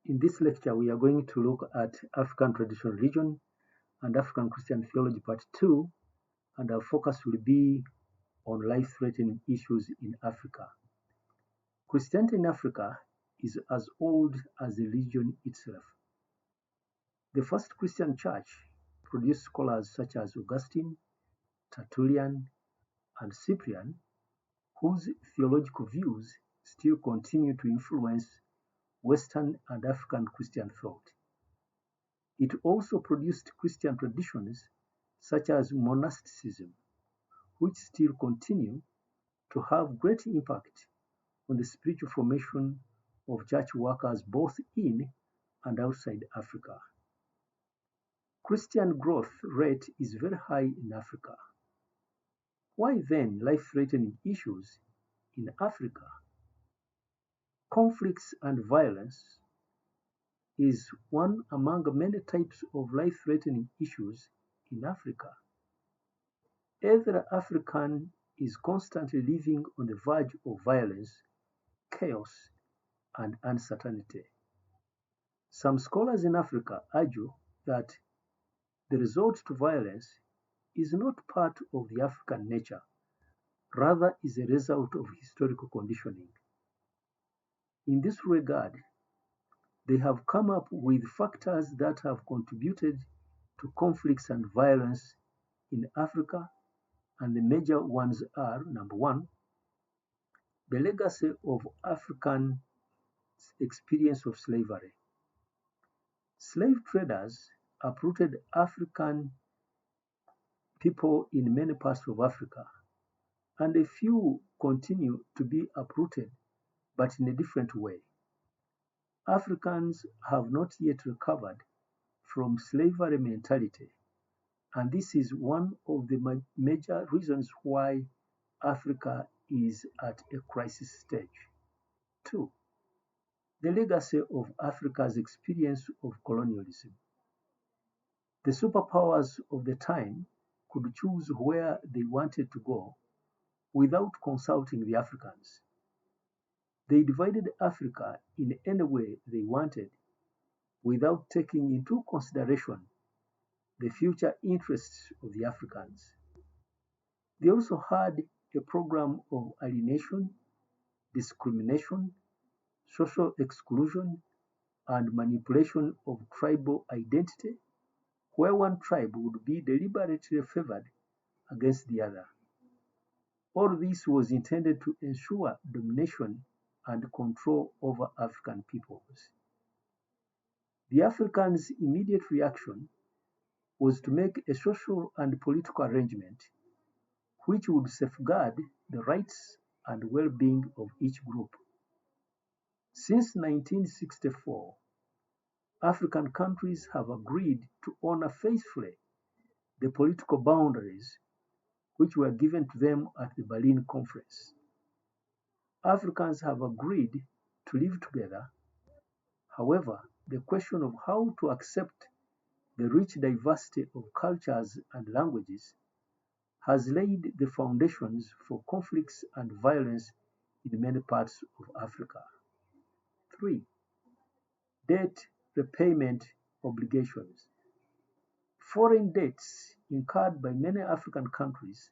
In this lecture, we are going to look at African traditional religion and African Christian theology part 2, and our focus will be on life-threatening issues in Africa. Christianity in Africa is as old as the religion itself. The first Christian church produced scholars such as Augustine, Tertullian, and Cyprian, whose theological views still continue to influence Western and African Christian thought. It also produced Christian traditions such as monasticism, which still continue to have great impact on the spiritual formation of church workers both in and outside Africa. Christian growth rate is very high in Africa. Why then life-threatening issues in Africa? Conflicts and violence is one among many types of life-threatening issues in Africa. Every African is constantly living on the verge of violence, chaos, and uncertainty. Some scholars in Africa argue that the resort to violence is not part of the African nature, rather is a result of historical conditioning. In this regard, they have come up with factors that have contributed to conflicts and violence in Africa, and the major ones are: number one, the legacy of African experience of slavery. Slave traders uprooted African people in many parts of Africa, and a few continue to be uprooted, but in a different way. Africans have not yet recovered from slavery mentality, and this is one of the major reasons why Africa is at a crisis stage. 2. The legacy of Africa's experience of colonialism. The superpowers of the time could choose where they wanted to go without consulting the Africans. They divided Africa in any way they wanted without taking into consideration the future interests of the Africans. They also had a program of alienation, discrimination, social exclusion, and manipulation of tribal identity, where one tribe would be deliberately favored against the other. All this was intended to ensure domination and control over African peoples. The Africans' immediate reaction was to make a social and political arrangement which would safeguard the rights and well-being of each group. Since 1964, African countries have agreed to honor faithfully the political boundaries which were given to them at the Berlin Conference. Africans have agreed to live together. However, the question of how to accept the rich diversity of cultures and languages has laid the foundations for conflicts and violence in many parts of Africa. 3. Debt repayment obligations. Foreign debts incurred by many African countries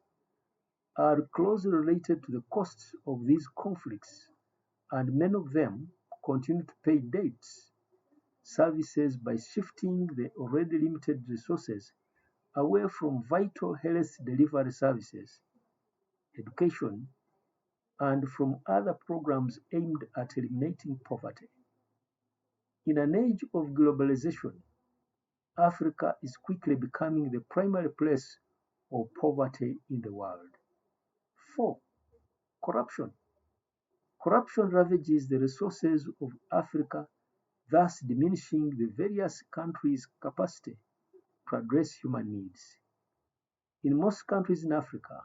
are closely related to the costs of these conflicts, and many of them continue to pay debts services by shifting the already limited resources away from vital health delivery services, education, and from other programs aimed at eliminating poverty. In an age of globalization, Africa is quickly becoming the primary place of poverty in the world. 4. Corruption. Corruption ravages the resources of Africa, thus diminishing the various countries' capacity to address human needs. In most countries in Africa,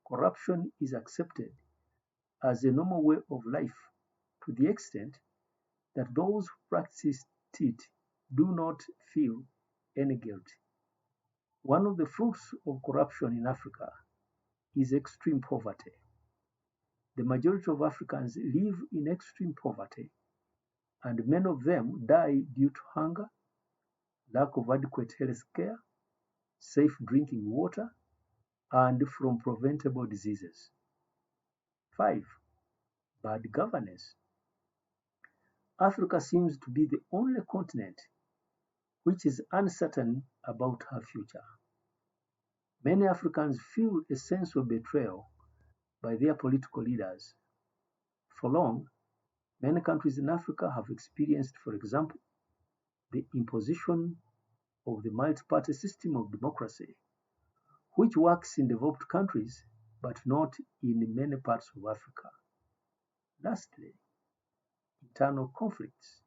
corruption is accepted as a normal way of life to the extent that those who practice it do not feel any guilt. One of the fruits of corruption in Africa is extreme poverty. The majority of Africans live in extreme poverty, and many of them die due to hunger, lack of adequate health care, safe drinking water, and from preventable diseases. 5. Bad governance. Africa seems to be the only continent which is uncertain about her future. Many Africans feel a sense of betrayal by their political leaders. For long, many countries in Africa have experienced, for example, the imposition of the multi-party system of democracy, which works in developed countries but not in many parts of Africa. Lastly, internal conflicts.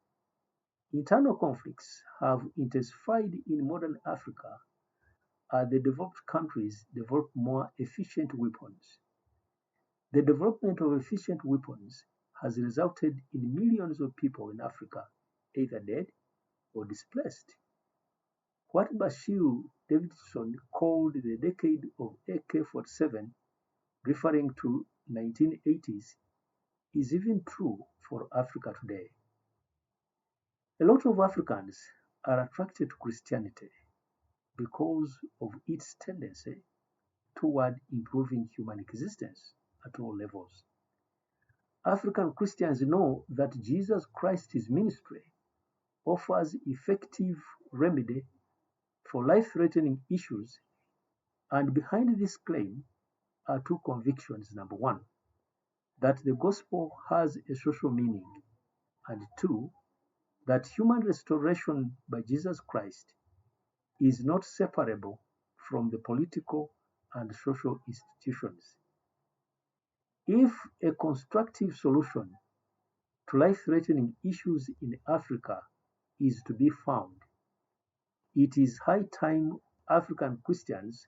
Internal conflicts have intensified in modern Africa as the developed countries develop more efficient weapons. The development of efficient weapons has resulted in millions of people in Africa either dead or displaced. What Bashir Davidson called the decade of AK-47, referring to 1980s, is even true for Africa today. A lot of Africans are attracted to Christianity because of its tendency toward improving human existence at all levels. African Christians know that Jesus Christ's ministry offers effective remedy for life-threatening issues, and behind this claim are two convictions. Number one, that the gospel has a social meaning, and two, that human restoration by Jesus Christ is not separable from the political and social institutions. If a constructive solution to life-threatening issues in Africa is to be found, it is high time African Christians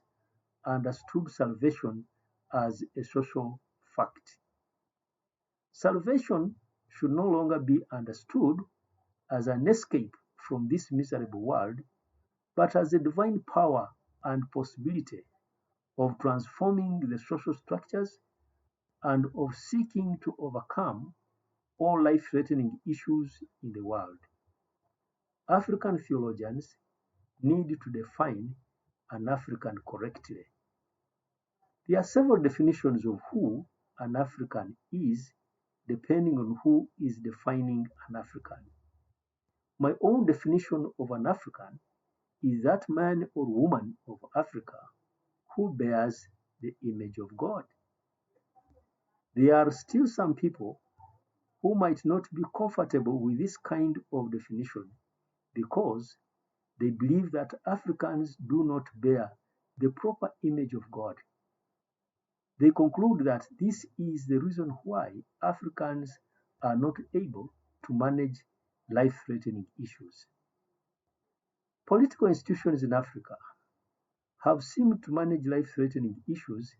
understood salvation as a social fact. Salvation should no longer be understood as an escape from this miserable world, but as a divine power and possibility of transforming the social structures and of seeking to overcome all life-threatening issues in the world. African theologians need to define an African correctly. There are several definitions of who an African is depending on who is defining an African. My own definition of an African is that man or woman of Africa who bears the image of God. There are still some people who might not be comfortable with this kind of definition because they believe that Africans do not bear the proper image of God. They conclude that this is the reason why Africans are not able to manage life-threatening issues. Political institutions in Africa have seemed to manage life-threatening issues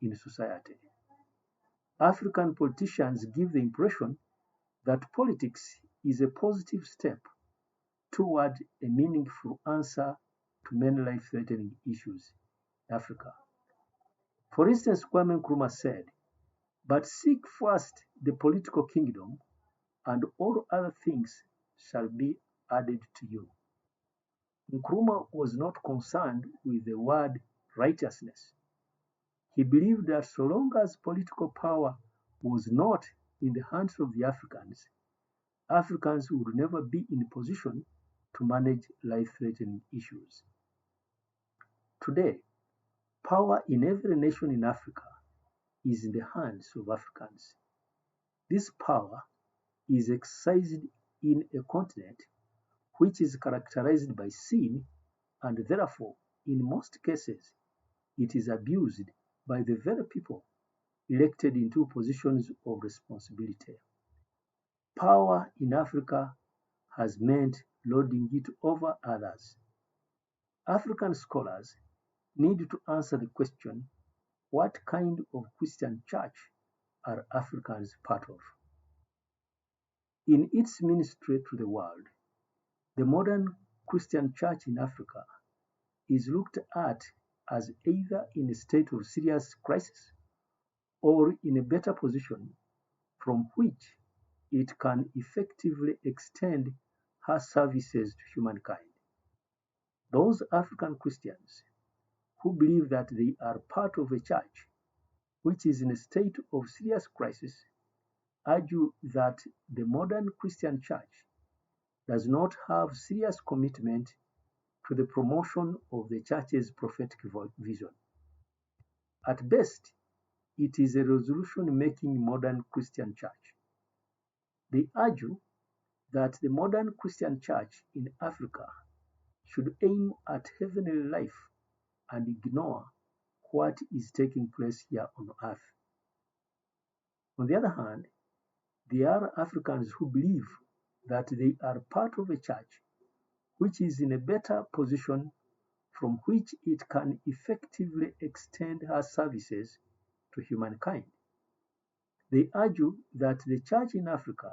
in society. African politicians give the impression that politics is a positive step toward a meaningful answer to many life-threatening issues in Africa. For instance, Kwame Nkrumah said, "But seek first the political kingdom, and all other things shall be added to you." Nkrumah was not concerned with the word righteousness. He believed that so long as political power was not in the hands of the Africans, Africans would never be in a position to manage life-threatening issues. Today, power in every nation in Africa is in the hands of Africans. This power is exercised in a continent which is characterized by sin, and therefore, in most cases, it is abused by the very people elected into positions of responsibility. Power in Africa has meant lording it over others. African scholars need to answer the question, what kind of Christian church are Africans part of? In its ministry to the world, the modern Christian church in Africa is looked at as either in a state of serious crisis or in a better position from which it can effectively extend her services to humankind. Those African Christians who believe that they are part of a church which is in a state of serious crisis argue that the modern Christian church does not have serious commitment to the promotion of the church's prophetic vision. At best, it is a resolution-making modern Christian church. They argue that the modern Christian church in Africa should aim at heavenly life and ignore what is taking place here on earth. On the other hand, there are Africans who believe that they are part of a church which is in a better position from which it can effectively extend her services to humankind. They argue that the church in Africa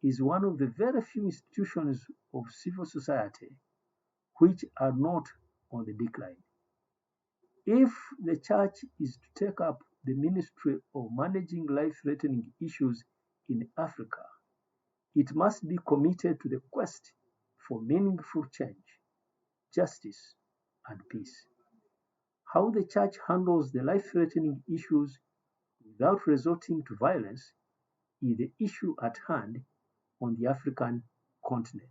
is one of the very few institutions of civil society which are not on the decline. If the church is to take up the ministry of managing life-threatening issues in Africa, it must be committed to the quest for meaningful change, justice, and peace. How the church handles the life-threatening issues without resorting to violence is the issue at hand on the African continent.